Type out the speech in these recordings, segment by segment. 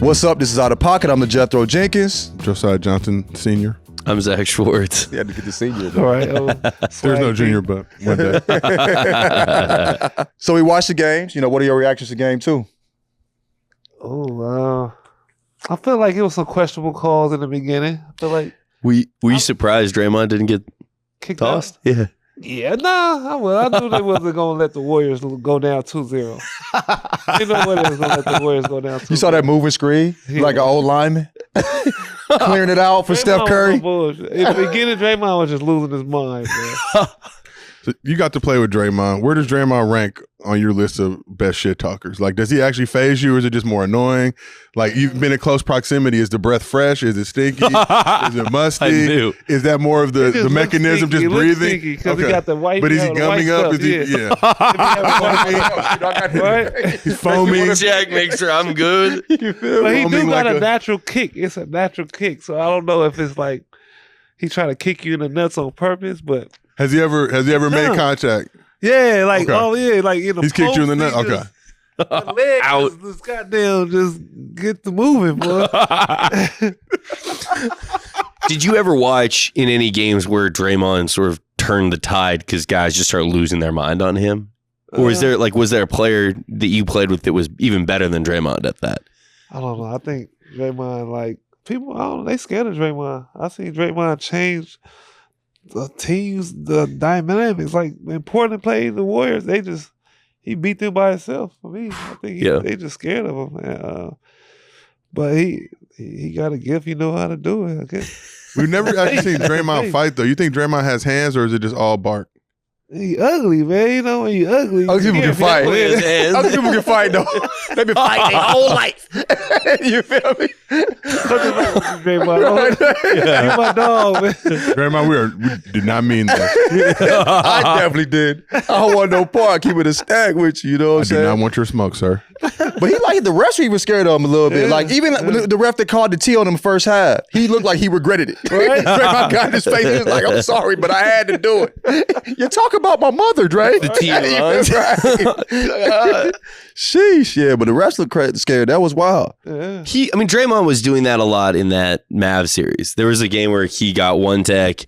What's up? This is Out of Pocket. I'm the Jethro Jenkins. Josiah Johnson Sr. I'm Zach Schwartz. You had to get the senior. All right. There's no junior, but one day. So we watched the games. You know, what are your reactions to game 2? Oh, I feel like it was some questionable calls in the beginning. I feel like Were you surprised Draymond didn't get kicked tossed? out. Yeah. Yeah, nah. I knew they wasn't going to let the Warriors go down 2-0. You know what? They was going to let the Warriors go down 2-0. You saw that moving screen? Yeah. Like an old lineman? Clearing it out for Draymond Steph Curry? was on bullshit. In the beginning, Draymond was just losing his mind, man. So you got to play with Draymond. Where does Draymond rank on your list of best shit talkers? Like, does he actually phase you, or is it just more annoying? Like, you've been in close proximity. Is the breath fresh? Is it stinky? Is it musty? I knew. Is that more of the mechanism, just breathing? Because he got the white. But is he gumming up? Stuff, Is he? Yeah. Right? He's foaming. Jack, make sure I'm good. You feel But he foaming do got like a natural kick. It's a natural kick. So I don't know if it's like he trying to kick you in the nuts on purpose, but Has he ever made contact? yeah, like Okay. oh yeah, like in the He's kicked you in the post, nut. he Okay. just- the leg Out. just goddamn just get the moving, boy. Did you ever watch in any games where Draymond sort of turned the tide because guys just started losing their mind on him? Or was there a player that you played with that was even better than Draymond at that? I don't know. I think Draymond, like people, I don't know, they scared of Draymond. I seen Draymond change the teams, the dynamics. Like important playing the Warriors, he beat them by himself. For me, I think they just scared of him. And, but he got a gift. He know how to do it. I guess. We've never actually seen Draymond fight, though. You think Draymond has hands, or is it just all bark? He ugly, man. You know when you ugly. Other people can fight. hands. Other people can fight, though. They've been fighting their whole life. You feel me? Draymond, you my dog, man. Draymond, we did not mean that. I definitely did. I don't want no part. Keep it a stack with you. You know what I I'm do saying? not want your smoke, sir. But he like the referee was scared of him a little bit. Like even the ref that called the T on him first half, he looked like he regretted it. Right? Draymond got in his face. He was like, "I'm sorry, but I had to do it." You talk about my mother, Dre. The T Right. Sheesh, yeah. But the rest looked scared. That was wild. Yeah. Draymond was doing that a lot in that Mavs series. There was a game where he got one tech,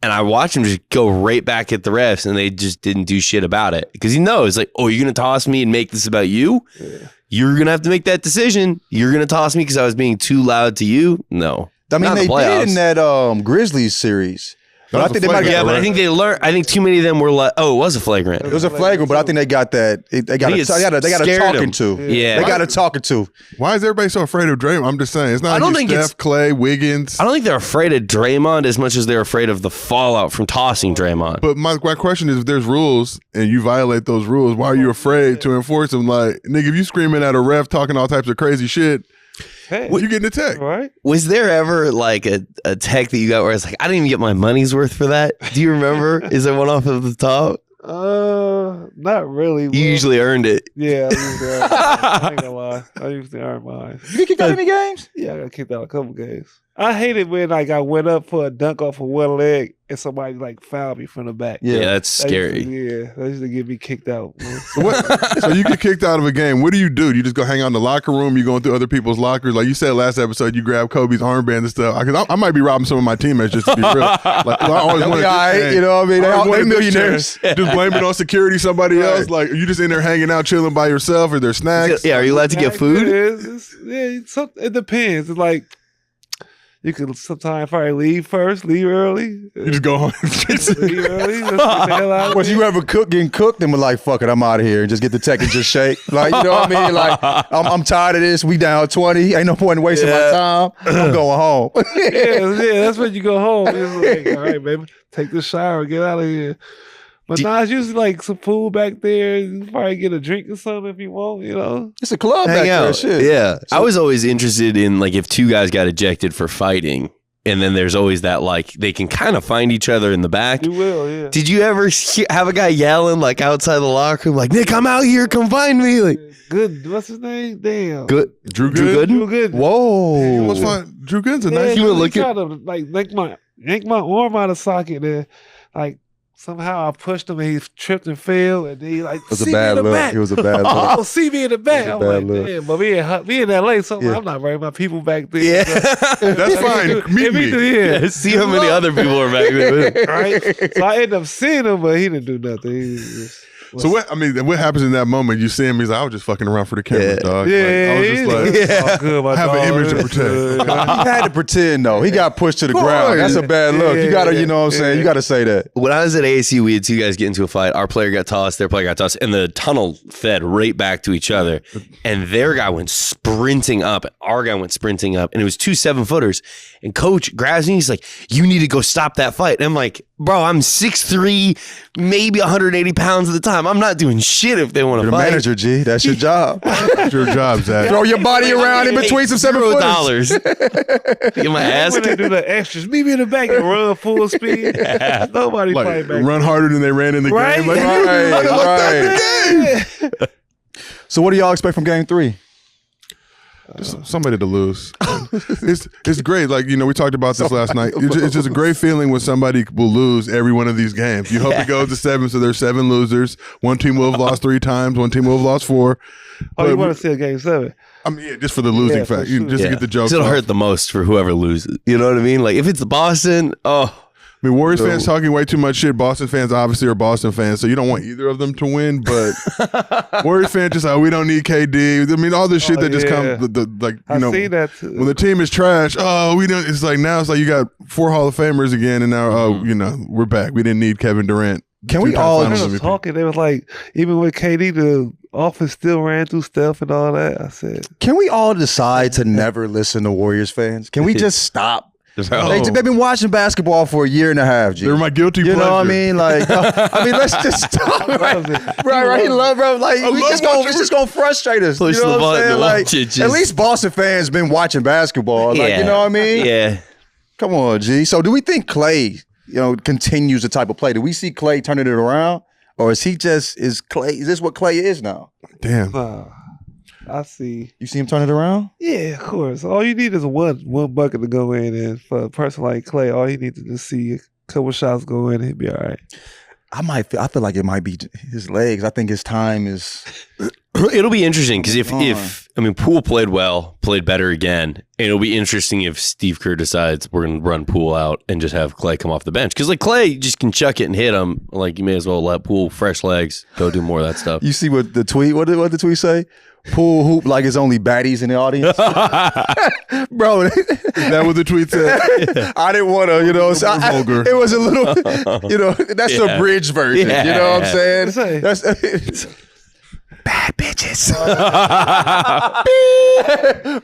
and I watched him just go right back at the refs, and they just didn't do shit about it. Because he knows, like, oh, you're going to toss me and make this about you? Yeah. You're going to have to make that decision. You're going to toss me because I was being too loud to you? No. I mean, Not they in the playoffs. did in that Grizzlies series. But I think they might Yeah, have but I think they learned. I think too many of them were like, oh, it was a flagrant. it was a flagrant, but I think they got that. They got a talking to. Yeah. They got a talking to. Why is everybody so afraid of Draymond? I'm just saying. It's not I don't like think Steph, it's- Clay, Wiggins. I don't think they're afraid of Draymond as much as they're afraid of the fallout from tossing Draymond. But my question is, if there's rules and you violate those rules, why are you afraid to enforce them? Like, nigga, if you screaming at a ref talking all types of crazy shit, Hey, you getting the tech. right? Was there ever like a tech that you got where it's like, I didn't even get my money's worth for that? Do you remember? Is there one off of the top? Not really. You usually earned it. Yeah, I usually earn mine. I ain't gonna lie. I usually earn mine. You get kicked out of any games? Yeah, I got kicked out a couple games. I hate it when like I went up for a dunk off of one leg and somebody like fouled me from the back. Yeah, that's scary. That used to get me kicked out. Man. So you get kicked out of a game. What do? Do you just go hang out in the locker room? You going through other people's lockers? Like you said last episode, you grab Kobe's armband and stuff. I might be robbing some of my teammates just to be real. Like, I always They'll wanted be all right, this you know what I mean? I always They wanted this millionaires. chance. Just blame it on security, somebody Right. else. Like, are you just in there hanging out, chilling by yourself, or there's snacks? Yeah, are you allowed to get food? It depends. It's like you can sometimes probably leave early. You just go home. Leave early. Let's get the hell out of Was here. you ever getting cooked and were like, fuck it, I'm out of here and just get the tech and just shake? Like, you know what I mean? Like, I'm tired of this. We down 20. Ain't no point in wasting my time. I'm going home. Yeah, that's when you go home. It's like, all right, baby, take the shower, get out of here. But nah, it's usually like some food back there. You can probably get a drink or something if you want, you know. It's a club back Hang there. out. Shit. Yeah. I was always interested in like if two guys got ejected for fighting, and then there's always that like they can kind of find each other in the back. You will, yeah. Did you ever have a guy yelling like outside the locker room, like, Nick, I'm out here, come find me? Like, Good. What's his name? Damn. good. Drew Drew Gooden? Gooden? Drew Good. Whoa. What's fun? Drew Gooden's a Yeah, nice You were he looking- tried to like yank my arm out of socket and like somehow I pushed him and he tripped and fell, and then he like, It was a see me bad in the look. back. It was a bad Oh, look. oh, see me in the back. It I'm was a like, bad look. damn, but we in LA, so Yeah. I'm not bringing my people back there. Yeah. That's fine. Meet me. Yeah. See how many other people are back there. Right? So I ended up seeing him, but he didn't do nothing. He just, So what happens in that moment? You see him, he's like, I was just fucking around for the cameras, Yeah. dog. Yeah, Like, I was just like, oh, good, my I have an dog. image to protect. Good. He had to pretend though. He got pushed to the ground. That's a bad look. You gotta, you know what I'm saying? You gotta say that. When I was at ASU, we had two guys get into a fight. Our player got tossed, their player got tossed, and the tunnel fed right back to each other. And their guy went sprinting up, our guy went sprinting up, and it was two 7-footers. And coach grabs me, he's like, you need to go stop that fight. And I'm like, bro, I'm 6'3", maybe 180 pounds at the time. I'm not doing shit if they want to You're the fight. manager, G. That's your job. That's your job, Zach. Throw your body around in between some $7. Get my ass When they kicked. do the extras, meet me in the back and run full speed. Nobody Like, fight back. run harder than they ran in the Right? game. Like, Right. So what do y'all expect from game 3? Somebody to lose. It's great. Like, you know, we talked about this last night. It's just a great feeling when somebody will lose every one of these games. You hope it goes to 7, so there's 7 losers. One team will have lost 3 times. One team will have lost 4. Oh, you But- want to see a game 7? I mean, yeah, just for the losing Yeah, for fact, sure. just to get the jokes. It'll off. hurt the most for whoever loses. You know what I mean? Like if it's Boston, I mean, Warriors fans talking way too much shit. Boston fans obviously are Boston fans, so you don't want either of them to win. But Warriors fans just like, we don't need KD. I mean, all this shit that just yeah. comes, like, you I know, see that too. when the team is trash. Oh, we don't. It's like now it's like you got 4 Hall of Famers again, and now you know we're back. We didn't need Kevin Durant. Can we 2-time all Finals They was MVP. talking. They was like, even with KD, the offense still ran through stuff and all that. I said, Can we all decide to never listen to Warriors fans? Can we just stop? They've been watching basketball for a year and a half, G. They're my guilty You pleasure. know what I mean? Like, let's just stop. Right, right. Love, bro. Like, it's just gonna frustrate us. Push you know the what I'm button saying? and Like, watch it just- at least Boston fans been watching basketball. Like, you know what I mean? Yeah. Come on, G. So, do we think Clay, continues the type of play? Do we see Clay turning it around, or is Clay? Is this what Clay is now? Damn. I see. You see him turn it around? Yeah, of course. All you need is one bucket to go in, and for a person like Clay, all you need to just see a couple shots go in, he'd be all right. I feel like it might be his legs. I think his time is. It'll be interesting because if Poole played better again, and it'll be interesting if Steve Kerr decides we're going to run Poole out and just have Clay come off the bench because like Clay just can chuck it and hit him. Like you may as well let Poole fresh legs go do more of that stuff. You see what the tweet? What did the tweet say? Pool hoop like it's only baddies in the audience, bro. Is that what the tweet said? I didn't want to, vulgar. it was a little, that's the abridged version. Yeah. You know what I'm saying? What'd it say? That's bad bitches,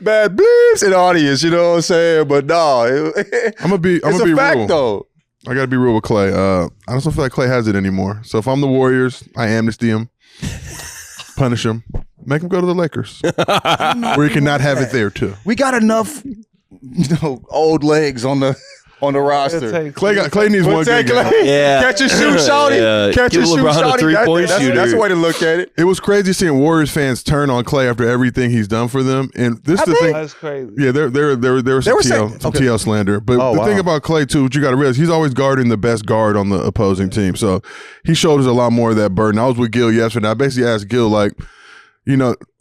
bad bleeps in the audience. You know what I'm saying? But no, I'm gonna be it's a fact real. though. I gotta be real with Clay. I don't feel like Clay has it anymore. So if I'm the Warriors, I amnesty him, punish him, make him go to the Lakers, where he cannot have it there too. We got enough, old legs on the roster. Clay needs one good game. Yeah. Catch and shoot, shawty. Yeah. Catch Give and shoot, LeBron a shawty. three-point shooter. That's the way to look at it. It was crazy seeing Warriors fans turn on Clay after everything he's done for them. And this is the thing. That's crazy. Yeah, there was some were TL, saying- some okay. TL slander. But Oh, the thing wow. about Clay, too, what you got to realize, he's always guarding the best guard on the opposing team. So he shoulders a lot more of that burden. I was with Gil yesterday. I basically asked Gil, like,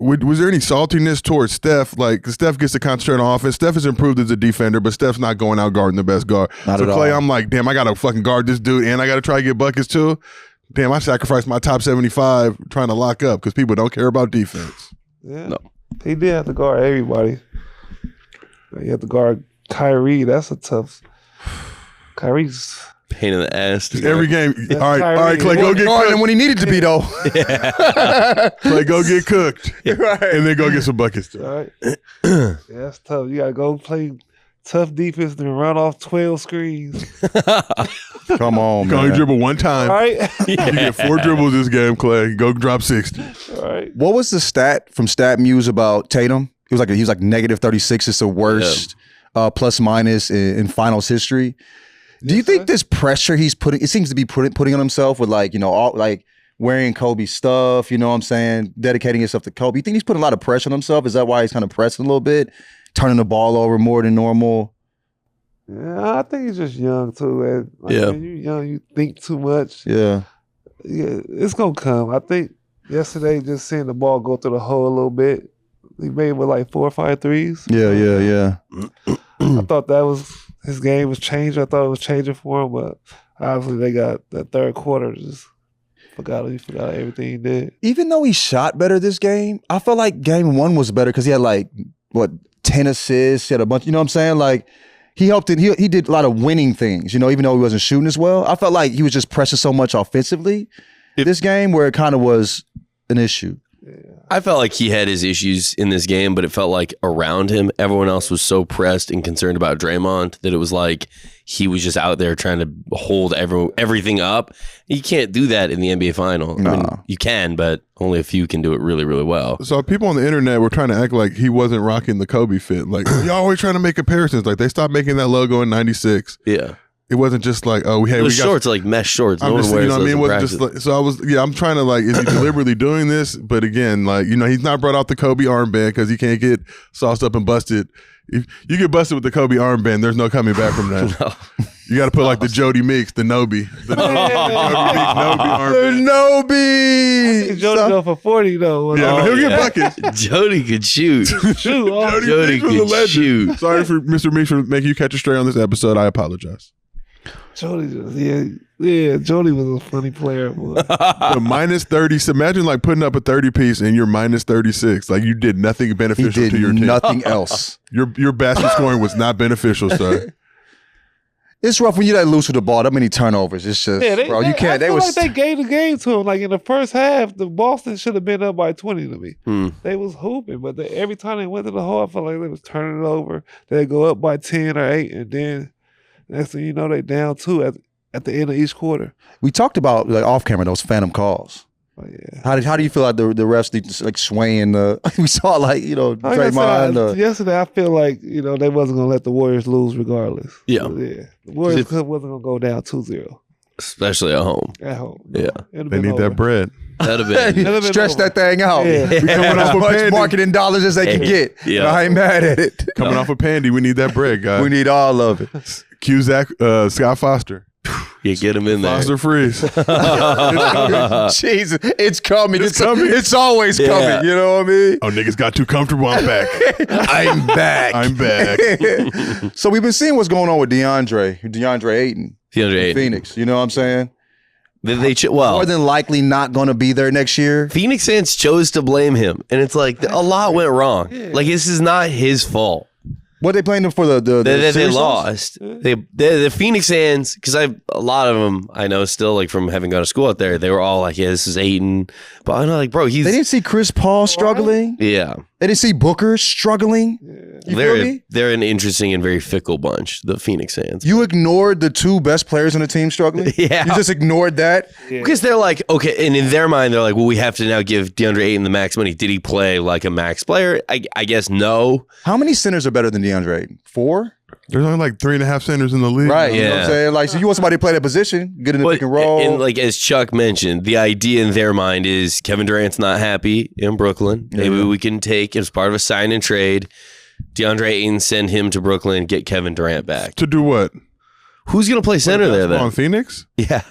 was there any saltiness towards Steph? Like, Steph gets to concentrate on offense. Steph has improved as a defender, but Steph's not going out guarding the best guard. Not So at Clay, all. I'm like, damn, I got to fucking guard this dude, and I got to try to get buckets, too. Damn, I sacrificed my top 75 trying to lock up because people don't care about defense. Yeah. No. He did have to guard everybody. He had to guard Kyrie. That's a tough. Kyrie's. Pain in the ass. to Every game. That's All right, Clay, go get Guarding him cooked. when he needed to be though. Clay, go get cooked. Right. And then go get some buckets, too. All right. Yeah, that's tough. You got to go play tough defense and then run off 12 screens. Come on, You can only man. dribble one time. All right. You get 4 dribbles this game, Clay. Go drop 60. All right. What was the stat from StatMuse about Tatum? He was like negative 36. It's the worst plus minus in finals history. Do you think this pressure he's putting? It seems to be putting on himself with all wearing Kobe stuff. You know what I'm saying? Dedicating himself to Kobe. You think he's putting a lot of pressure on himself? Is that why he's kind of pressing a little bit, turning the ball over more than normal? Yeah, I think he's just young too. And like, Yeah. when you're young, you think too much. Yeah. Yeah, it's gonna come. I think yesterday, just seeing the ball go through the hole a little bit, he made with like 4 or 5 threes. Yeah. I thought that was his game was changing. I thought it was changing for him, but obviously they got the third quarter. Just forgot everything he did. Even though he shot better this game, I felt like game 1 was better because he had like 10 assists. He had a bunch. You know what I'm saying? Like he helped it. He did a lot of winning things. You know, even though he wasn't shooting as well. I felt like he was just pressing so much offensively this game where it kind of was an issue. I felt like he had his issues in this game, but it felt like around him, everyone else was so pressed and concerned about Draymond that it was like he was just out there trying to hold everything up. You can't do that in the NBA final. No. I mean, you can, but only a few can do it really, really well. So people on the internet were trying to act like he wasn't rocking the Kobe fit. Like, y'all always trying to make comparisons. Like, they stopped making that logo in 96. Yeah. It wasn't just like, oh, hey, It was we got shorts, like mesh shorts. No I'm one just, wears you know what I those mean? It in wasn't practice. just like, so I was, I'm trying to like, is he deliberately doing this? But again, like, he's not brought out the Kobe armband because he can't get sauced up and busted. If you get busted with the Kobe armband, there's no coming back from that. No. You got to put like the Jody Meeks, the Nobi. The Kobe Meeks, Nobi armband. Nobi. Jody go for 40 though. Yeah, but he'll get buckets. Jody could shoot. Shoot, Jody Meeks was a could legend. shoot. Sorry for Mr. Meeks for making you catch a stray on this episode. I apologize. Jody, Jody was a funny player. The minus 30. So imagine like putting up a 30 piece and you're minus 36. Like you did nothing He beneficial did to your team. nothing else. Your basket scoring was not beneficial, sir. It's rough when you let loose with the ball. That many turnovers. It's just, bro, you can't. I feel like they gave the game to him. Like in the first half, the Boston should have been up by 20 to me. They was hooping, but every time they went to the hole, I felt like they was turning it over. They go up by 10 or 8, and then next thing you know, they down 2 at the end of each quarter. We talked about like off camera those phantom calls. Oh, yeah. How do you feel like the refs need to, like swaying? We saw like Like I Draymond. said, yesterday I feel like they wasn't gonna let the Warriors lose regardless. Yeah. The Warriors wasn't gonna go down 2-0 Especially at home. at home. Yeah. They need that bread. That'd have been. Stretch that thing out. Yeah. We coming off as much marketing dollars as they can get. Yeah. And I ain't mad at it. Coming off of Pandy, we need that bread, guys. We need all of it. Cusack, Scott Foster. You get him in there. Foster freeze. Jesus, it's coming. It's coming. It's always Yeah. coming. You know what I mean? Oh, niggas got too comfortable. I'm back. I'm back. I'm back. So we've been seeing what's going on with DeAndre Ayton, DeAndre Ayton. Phoenix. You know what I'm saying? Well, More than likely not going to be there next year. Phoenix fans chose to blame him, and it's like a lot went wrong. Like this is not his fault. What they playing them for the They series lost. The Phoenix fans, because a lot of them I know still like from having gone to school out there. They were all like, "Yeah, this is Ayton," but I'm like, "Bro, he's." They didn't see Chris Paul struggling. Yeah, They didn't see Booker struggling. You feel me? they're an interesting and very fickle bunch, the Phoenix fans. You ignored the 2 best players on the team struggling. Yeah. You just ignored that. Because they're like, okay, and in their mind, they're like, well, we have to now give DeAndre Ayton the max money. Did he play like a max player? I guess no. How many centers are better than DeAndre Ayton? 4? There's only like 3.5 centers in the league. Right. You know what I'm Yeah. saying? Like, so you want somebody to play that position, get in the pick and roll. And like as Chuck mentioned, the idea in their mind is Kevin Durant's not happy in Brooklyn. Maybe we can take as part of a sign and trade DeAndre Ayton, send him to Brooklyn, get Kevin Durant back. To do what? Who's gonna play center there then? On Phoenix? Yeah,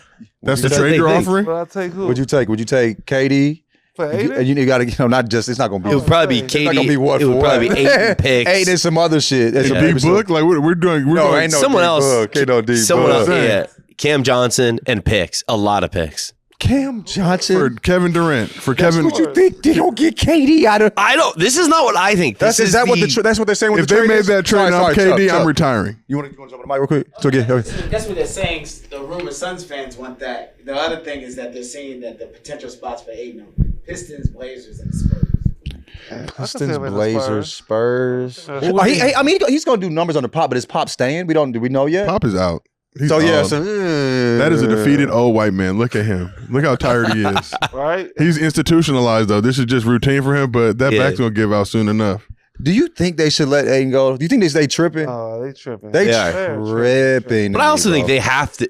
That's the That's what trade they you're think. offering? But I take who? Would you take? Would you take KD? For Ayton? And you got to, not just. It's not going to it be. would probably be It's KD. It's not gonna be what it would for probably what. be Ayton picks. Ayton and some other shit. That's The some big book? Like we're doing. We're No, doing ain't no someone D else. book. Ain't no D Someone book. else. Yeah, Cam Johnson and picks. A lot of picks. Cam Johnson. for Kevin Durant. For That's Kevin. what you think they don't get KD out of. I don't. This is not what I think. That's This is that what the that's what they're saying. With If the they trade made is? that trade on KD, Chuck. I'm retiring. You want to jump on the mic real quick? So okay. That's what they're saying. The rumor Suns fans want that. The other thing is that they're saying that the potential spots for Ayton, Pistons, Blazers, and Spurs. Pistons, Blazers, Spurs. Yeah. Oh, I mean, he's gonna do numbers on the pop, but is Pop staying? Do we know yet? Pop is out. He's So yeah, old. That is a defeated old white man. Look at him. Look how tired he is. Right? He's institutionalized though. This is just routine for him, but that Yeah. back's gonna give out soon enough. Do you think they should let Aiden go? Do you think they stay tripping? Oh, they tripping. They Yeah. tripping. But I also think they have to.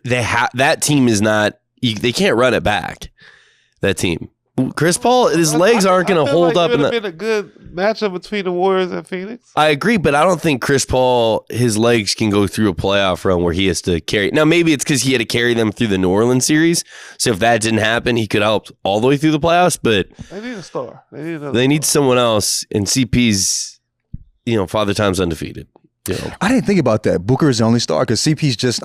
That team is not. They can't run it back. That team. Chris Paul, his legs aren't going to hold up. It would have been a good matchup between the Warriors and Phoenix. I agree, but I don't think Chris Paul, his legs can go through a playoff run where he has to carry. Now, maybe it's because he had to carry them through the New Orleans series. So if that didn't happen, he could help all the way through the playoffs. But They need a star. they need someone else. And CP's, Father Time's undefeated. I didn't think about that. Booker is the only star because CP's just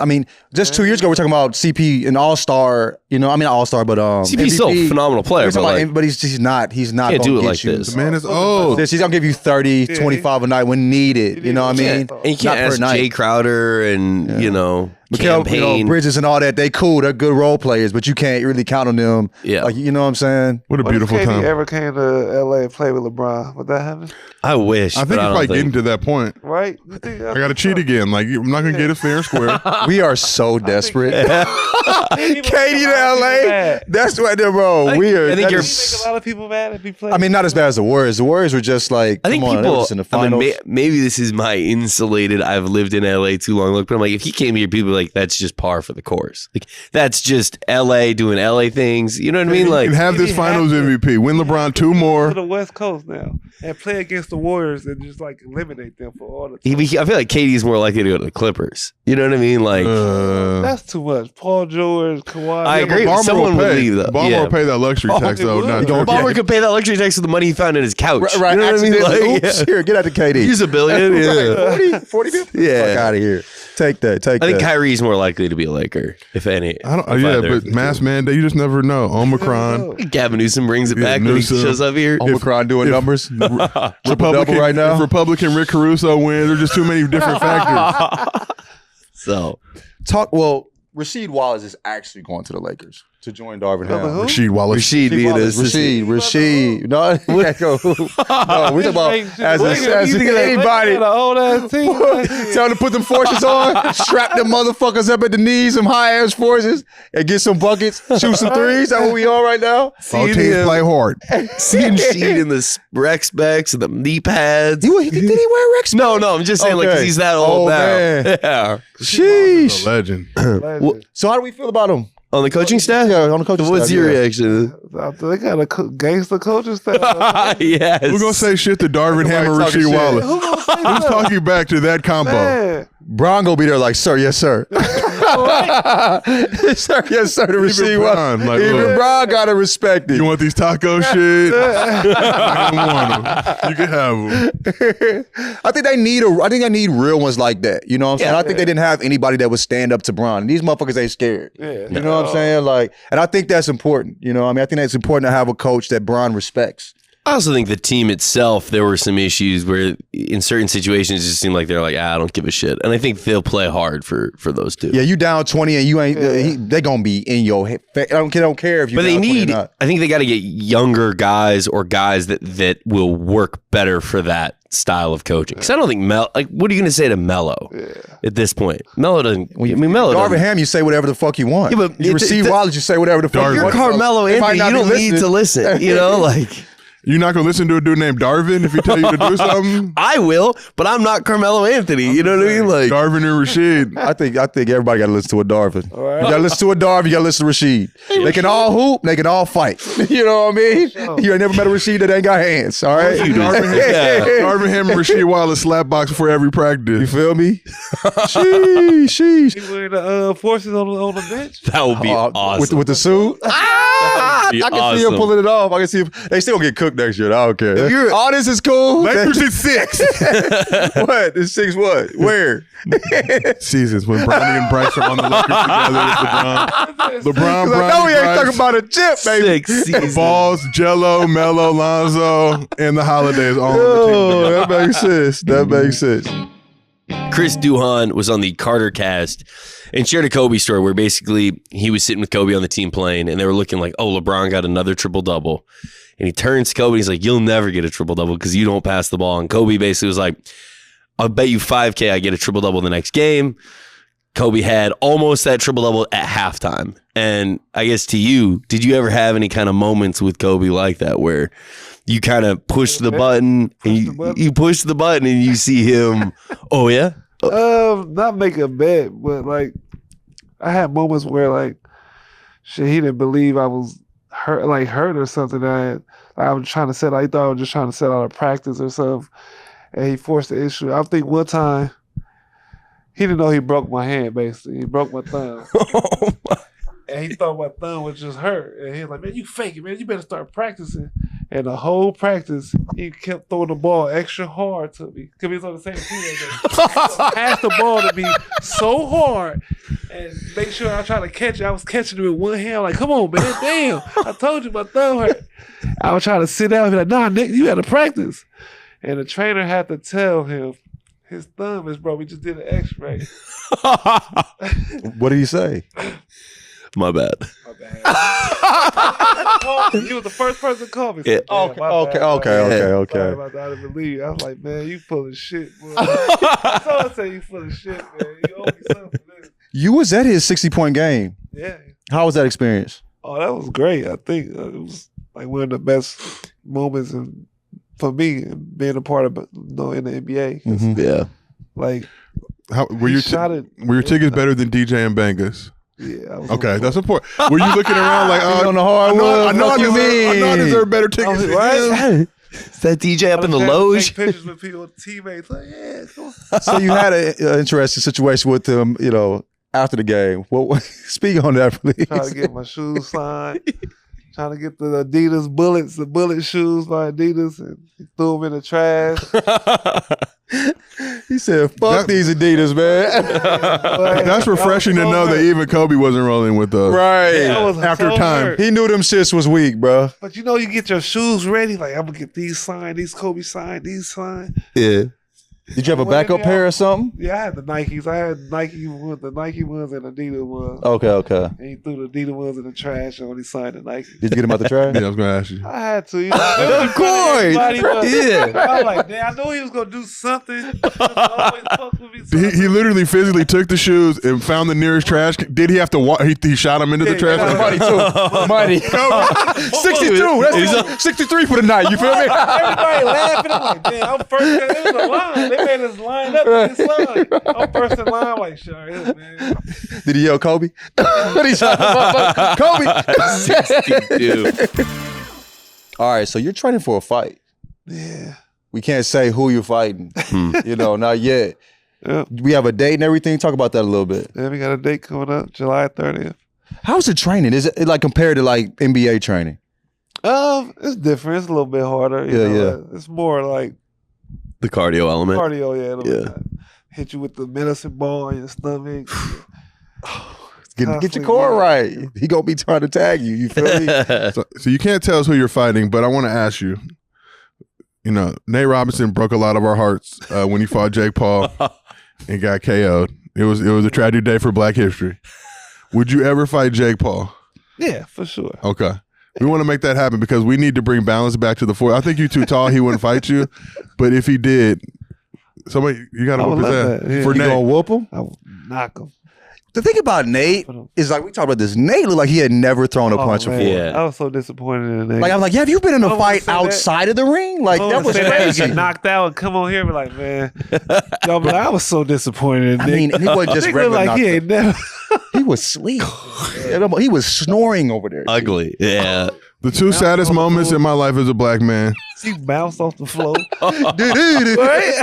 2 years ago, we're talking about CP an all-star, all-star, but CP's still a phenomenal player, but he's not can't going do it to like get you. this. The man is old. He's going to give you 30, 25 a night when needed. You know what I mean? And you can't ask Jay Crowder and, Mikael, campaign. Bridges and all that, they cool. They're good role players, but you can't really count on them. Yeah. Like, you know what I'm saying? What a beautiful if KD time. ever came to LA and played with LeBron, would that happen? I wish. I think but he's I don't probably think. getting to that point. Right? I got to cheat again. Like, I'm not going to get it fair and square. We are so desperate. Katie Katie to LA. That's what they're bro. We are. I think that you're- is- Make a lot of people mad if he played. I mean, not as bad as the Warriors. The Warriors were just like, I think come on, they were people, just in the finals. maybe this is my insulated, I've lived in LA too long look, but I'm like, if he came here, people are like, that's just par for the course. Like, that's just LA doing LA things. You know what I mean? Like, You have this He finals has to- MVP. Win LeBron 2 to more. the West Coast now and play against the Warriors and just like eliminate them for all the time. I feel like KD's more likely to go to the Clippers. You know what I mean? Like, That's too much. Paul George, Kawhi. I agree. Ballmer Someone will would pay. leave, though. Ballmer Yeah. will pay that luxury tax, though. would. Not He Ballmer could pay that luxury tax with the money he found in his couch. Right, You know what I mean? accidentally. Like, Oops, yeah. here, get out to KD. He's a billion. Yeah. 40, 50? Yeah. Fuck out of here. Take that. I think Kyrie's more likely to be a Laker, if any. I don't. if Yeah, either. but mass mandate, you just never know. Omicron, Gavin Newsom brings it Yeah, back when he Newsom. shows up here. Omicron doing numbers. Triple Republican double right now. If Republican Rick Caruso wins, there's just too many different factors. So, Rasheed Wallace is actually going to the Lakers to join Darvin Ham. Who? Rasheed Wallace. Rasheed being a Rasheed. No, we talking about as anybody. Old ass team. Tell them to put them forces on, strap them motherfuckers up at the knees, some high ass forces, and get some buckets, shoot some threes. That's what we on right now. All teams play hard. seeing Sheed in the rec specs and the knee pads. Did he wear Rex? No, I'm just saying, like, 'cause Okay. he's that old Oh, now. man. Yeah. Sheesh. A legend. So how do we feel about him? On the coaching staff? Yeah, on the coaching What's staff, your yeah. reaction? They got a gangster coaching staff. Yes. We're gonna say shit to Darvin Ham and Everybody Rasheed talking Wallace. Who gonna say Who's that? talking back to that combo? Man. Bron gonna be there like, sir, yes, sir. Sir, yes, sir, to receive Bron, what. like, Even look. Bron gotta respect it. You want these taco shit? I don't want them. You can have them. I think they need real ones like that. You know what I'm saying? I think they didn't have anybody that would stand up to Bron. These motherfuckers ain't scared. Yeah. You know what I'm saying? Like, and I think that's important. You know what I mean? I think that's important to have a coach that Bron respects. I also think the team itself, there were some issues where in certain situations it just seemed like they're like, I don't give a shit. And I think they'll play hard for those two. Yeah, you down 20 and you ain't. They gonna be in your head. I don't care if you. But they down 20 or need, not. I think they got to get younger guys or guys that will work better for that style of coaching. Because I don't think what are you going to say to Melo at this point? Melo doesn't. Melo Darvin doesn't. Ham, you say whatever the fuck you want. Yeah, but you receive Wallace, you say whatever the fuck you You're want. Carmelo They might Anthony. not You be don't need to listen. You know, like. You're not gonna listen to a dude named Darvin if he tell you to do something? I will, but I'm not Carmelo Anthony. You know what I mean? Like, Darvin and Rasheed. I think everybody got to listen to a Darvin. right. You got to listen to a Darvin. You got to listen to Rasheed. They can all hoop. They can all fight. You know what I mean? You ain't never met a Rasheed that ain't got hands. All right. Darvin Ham and Rasheed Wallace slap box before every You practice. feel me? Sheesh. He wearing the forces on the bench. that would be awesome. With the suit. That'd be I can see him awesome. pulling it off. I can see him. They still gonna get cooked next year. I don't care. you're- All this is cool. Lakers is 6 What? It's 6 what? Where? seasons when Bronny and Bryce are on the Lakers together with LeBron. LeBron, I know we ain't Bryce, talking about a chip, baby. 6 seasons. Balls, Jello, Melo, Lonzo, and the holidays all on the team. Oh, together. that makes sense. That makes sense. Chris Duhon was on the Carter cast and shared a Kobe story where basically he was sitting with Kobe on the team plane and they were looking like, oh, LeBron got another triple-double. And he turns to Kobe and he's like, you'll never get a triple-double because you don't pass the ball. And Kobe basically was like, I'll bet you $5,000 I get a triple-double the next game. Kobe had almost that triple-double at halftime. And I guess to you, did you ever have any kind of moments with Kobe like that where you kind of push the button and you push the button and you see him, oh yeah? Not make a bet, but like I had moments where like shit, he didn't believe I was hurt or something. I was trying to set out. He thought I was just trying to set out a practice or something, and he forced the issue. I think one time he didn't know he broke my hand. Basically, he broke my thumb. And he thought my thumb was just hurt. And he was like, man, you fake it, man. You better start practicing. And the whole practice, he kept throwing the ball extra hard to me. Because he was on the same team. Pass the ball to me so hard. And make sure I try to catch it. I was catching it with one hand. Like, come on, man. Damn. I told you my thumb hurt. I was trying to sit down and be like, nah, Nick, you got to practice. And the trainer had to tell him, his thumb is broke. We just did an x-ray. What did he say? My bad. My bad. He was the first person to call me. Yeah. Okay. Sorry about that. I didn't believe you. I was like, man, you full of shit, boy. That's all I say. You full of shit, man. You owe me something for this. You was at his 60-point game. Yeah. How was that experience? Oh, that was great. I think it was like one of the best moments for me being a part of in the NBA. Mhm. Yeah. Like, Were your tickets better than DJ and Bangus? Yeah. Okay, that's important. Were you looking around like, You don't know how I was. I know I deserve better tickets. Right? Is that DJ up in the loge? Take pictures with people, teammates. Like, yeah, come on. So you had an interesting situation with him, after the game. Well, speak on that, please. Trying to get my shoes signed. Trying to get the Adidas bullets, the bullet shoes by Adidas, and he threw them in the trash. He said, fuck these Adidas, man. That's refreshing to know that even Kobe wasn't rolling with those. Right. After so time. hurt. He knew them shits was weak, bro. But you get your shoes ready. Like, I'm going to get these signed, these Kobe signed, these signed. Yeah. Did you have a backup pair or something? Yeah, I had the Nikes. I had the Nike ones and Adidas ones. Okay. And he threw the Adidas ones in the trash and only signed the Nike. Did you get him out the trash? Yeah, I was going to ask you. I had to. Of course. Yeah. I was like, damn, I knew he was going to do something. He was always fuck with me. So He literally physically took the shoes and found the nearest trash. Did he have to walk? He shot him into the trash? Money, too. Money. 62. That's 63 for the night. You feel me? Everybody laughing. I'm like, damn, I'm first. It was a line. They made us line up in this line. I'm first in line. I'm like, sure, yeah, man. Did he yell Kobe? Did he shout Kobe? All right, so you're training for a fight. Yeah. We can't say who you're fighting. Not yet. Yeah. We have a date and everything. Talk about that a little bit. Yeah, we got a date coming up, July 30th. How's the training? Is it like compared to like NBA training? It's different. It's a little bit harder. You know? It's more like The cardio element. cardio. Yeah. Hit you with the medicine ball in your stomach. Get your core right. He gonna be trying to tag you. You feel me? So you can't tell us who you're fighting, but I want to ask you. Nate Robinson broke a lot of our hearts when he fought Jake Paul and got KO'd. It was a tragic day for Black history. Would you ever fight Jake Paul? Yeah, for sure. Okay. We want to make that happen because we need to bring balance back to the fort. I think you're too tall. He wouldn't fight you. But if he did, you got to whoop his ass. Yeah. For You Nate. gonna whoop him? I would knock him. The thing about Nate is like we talked about this. Nate looked like he had never thrown a punch man. before. Yeah. I was so disappointed in Nate. Like I'm like, have you been in I a don't wanna fight say that. outside of the ring? Like that was crazy. Get knocked out and come on here and be like, man. Y'all be like, I was so disappointed in I Nick. mean, and he wasn't just Nick regular. looked like he ain't never. He was asleep. He was snoring over there. Ugly. Yeah. The two saddest moments in my life as a black man. He bounced off the floor. Dude. Right?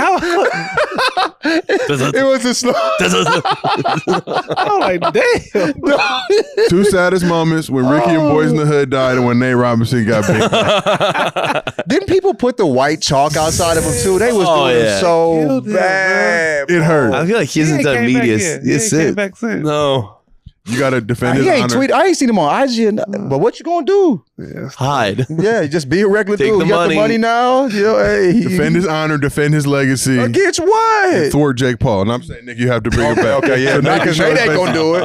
It was a slow. I was like, damn. Two saddest moments when Ricky and Boys in the Hood died and when Nate Robinson got big. Didn't people put the white chalk outside of him too? They was doing him so Killed him, bad. It hurt. I feel like he hasn't done media. He came back since. No. You got to defend his He ain't honor. tweet. I ain't seen him on IG. But what you gonna do? Yeah. Hide. Yeah, just be a regular Take dude. the You got money. the money now. Hey, Defend his honor, defend his legacy. Against what? Thwart Jake Paul. And I'm saying, Nick, you have to bring it back. Okay, yeah. So Nate can Because show Nate his ain't gonna face. do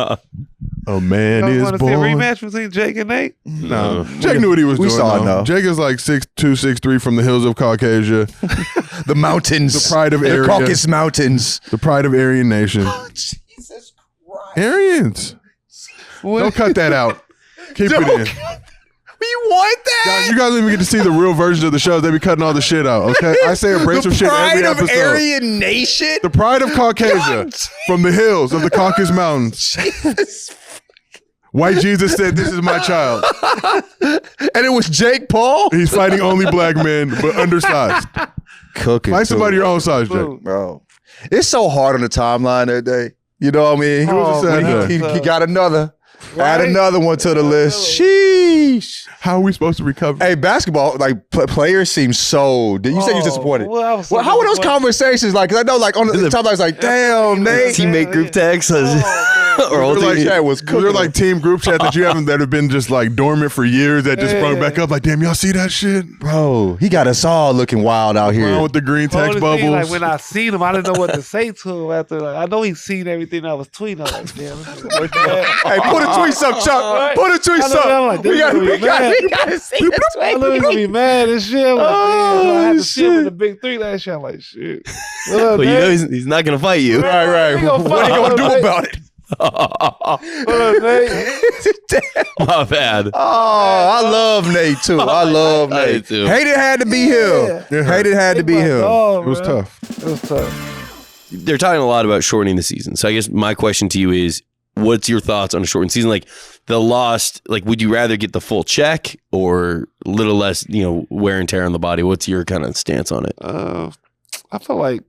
it. A man You is want to see a born. rematch between Jake and Nate? No. Jake knew what he was We doing. saw it, though. though. Jake is like 6'2", 6'3" from the hills of Caucasia. The mountains. The pride of the area. Caucasus Mountains. The pride of Aryan Nation. Jesus Christ. Aryans. Don't cut that out. Keep it in. We want that. Guys, you guys don't even get to see the real version of the shows. They be cutting all the shit out, okay? I say a brace of shit every Pride of episode. Aryan Nation. The pride of Caucasia from the hills of the Caucasus Mountains. White Jesus said, "This is my child." And it was Jake Paul. He's fighting only black men, but undersized. Cooking. Find somebody your own size, Jake. Dude. Bro. It's so hard on the timeline that day. You know what I mean? Oh, man. He got another. Add Right? another one to the list. Sheesh. How are we supposed to recover? Hey, basketball, like players seem so. You said you disappointed. Well, I was so Well, how were those disappointed. conversations like? 'Cause I know, like on the top, I was like, "Damn, Nate." Teammate group text or all They're like, team- chat was cooking. they're like team group chat that you haven't that have been just like dormant for years that just sprung back up. Like, damn, y'all see that shit? Bro, he got us all looking wild out here. Around with the green text Only thing, bubbles. like when I seen him, I didn't know what to say to him after. Like, I know he's seen everything I was tweeting. I was like, damn. This is the worst bad. Hey, put a tweet up, Chuck. Right. Put a tweet I know, I'm up. like, We this gotta is gonna be mad. see this I know he's gonna be mad as shit. I'm like, damn, I had to see him in the big three last year. I'm like, shit. What up, But you know Nate? he's not gonna fight you. Right. He gonna What are you fight. gonna do about it? What up, Nate? My bad. Oh, I love Nate too. I love I do Nate. too. Hated had to be him. Yeah. Hated had to be My him. dog, It was man. tough. It was tough. They're talking a lot about shortening the season. So I guess my question to you is, what's your thoughts on a shortened season? Like the lost, like would you rather get the full check or a little less, wear and tear on the body? What's your kind of stance on it? I feel like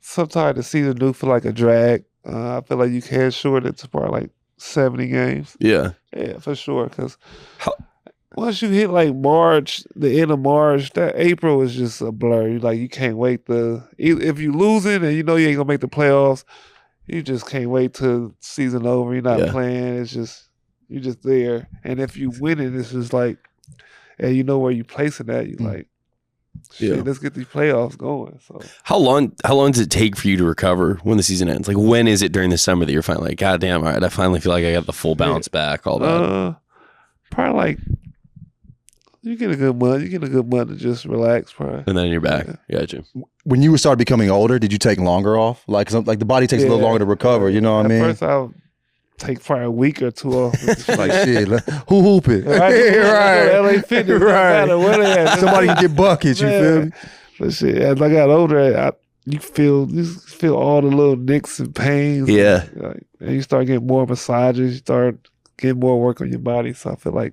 sometimes the season do feel like a drag. I feel like you can shorten it to probably like 70 games. Yeah. Yeah, for sure. Because How- once you hit like March, the end of March, that April is just a blur. You can't wait if you losing and you know you ain't gonna make the playoffs, you just can't wait till season over. You're not Yeah. playing. It's just you're just there. And if you win it, it's just like, and you know where you placing that. You like, shit, Yeah. let's get these playoffs going. So How long does it take for you to recover when the season ends? Like when is it during the summer that you're finally like, God damn, all right, I finally feel like I got the full bounce back, all that. probably like you get a good month. You get a good month to just relax, probably. And then you're back. Gotcha. When you started becoming older, did you take longer off? Like the body takes a little Yeah. longer to recover. You know what I mean? At first, I would take probably a week or two off. Like shit, who hoop it? right. LA Fitness, Right. right. Where they at? Somebody can get buckets. You feel me? But shit, as I got older, you feel all the little nicks and pains. Yeah. And you start getting more massages. You start getting more work on your body. So I feel like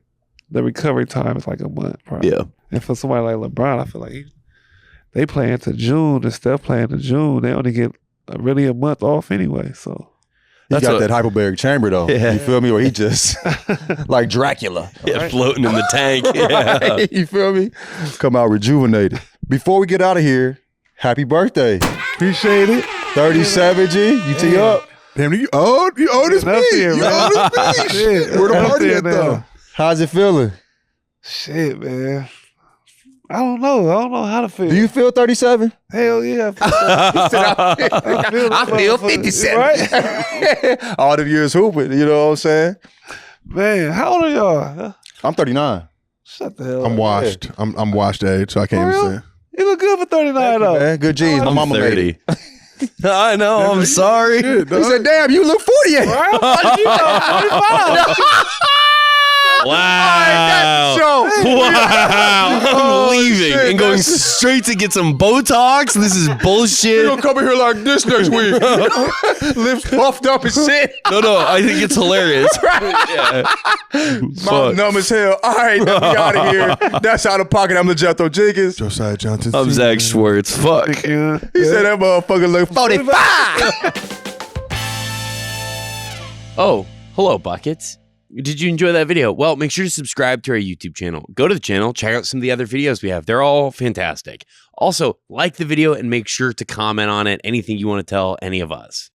the recovery time is like a month, probably. Yeah. And for somebody like LeBron, I feel like they play into June and Steph play into June. They only get really a month off anyway. So He That's got what- that hyperbaric chamber though. Yeah. You feel me? Where he just like Dracula. Yeah, Right. floating in the tank. Yeah. Right? You feel me? Come out rejuvenated. Before we get out of here, happy birthday. appreciate it. 37 G. You tee up. Damn, you old as me. Up there, You man. old as me. Shit, Where the up party there at now. though? How's it feeling? Shit, man. I don't know. I don't know how to feel. Do you feel 37? Hell yeah. I feel 57. Right? All the years hooping, you know what I'm saying? Man, how old are y'all? I'm 39. Shut the hell I'm up. washed. I'm washed age, so I can't For even real? say. You look good for 39 though. Man, good G's. My I'm mama made 30. it. I know. I'm sorry. Shit, He dog. said, damn, you look 48. Right? I'm you know, 45. Wow. Show. Wow. I'm leaving shit, and going that's- straight to get some Botox. This is You bullshit. gonna come in here like this next week. Lips puffed up and shit. No, I think it's hilarious. Yeah. Mouth Fuck. numb as hell. All right, now we out of here. That's out of pocket. I'm LeJethro Jenkins. Josiah Johnson. I'm Zach Schwartz. Fuck. Yeah. He said that motherfucker look 45. Oh, hello, Buckets. Did you enjoy that video? Well, make sure to subscribe to our YouTube channel. Go to the channel, check out some of the other videos we have. They're all fantastic. Also, like the video and make sure to comment on it, anything you want to tell any of us.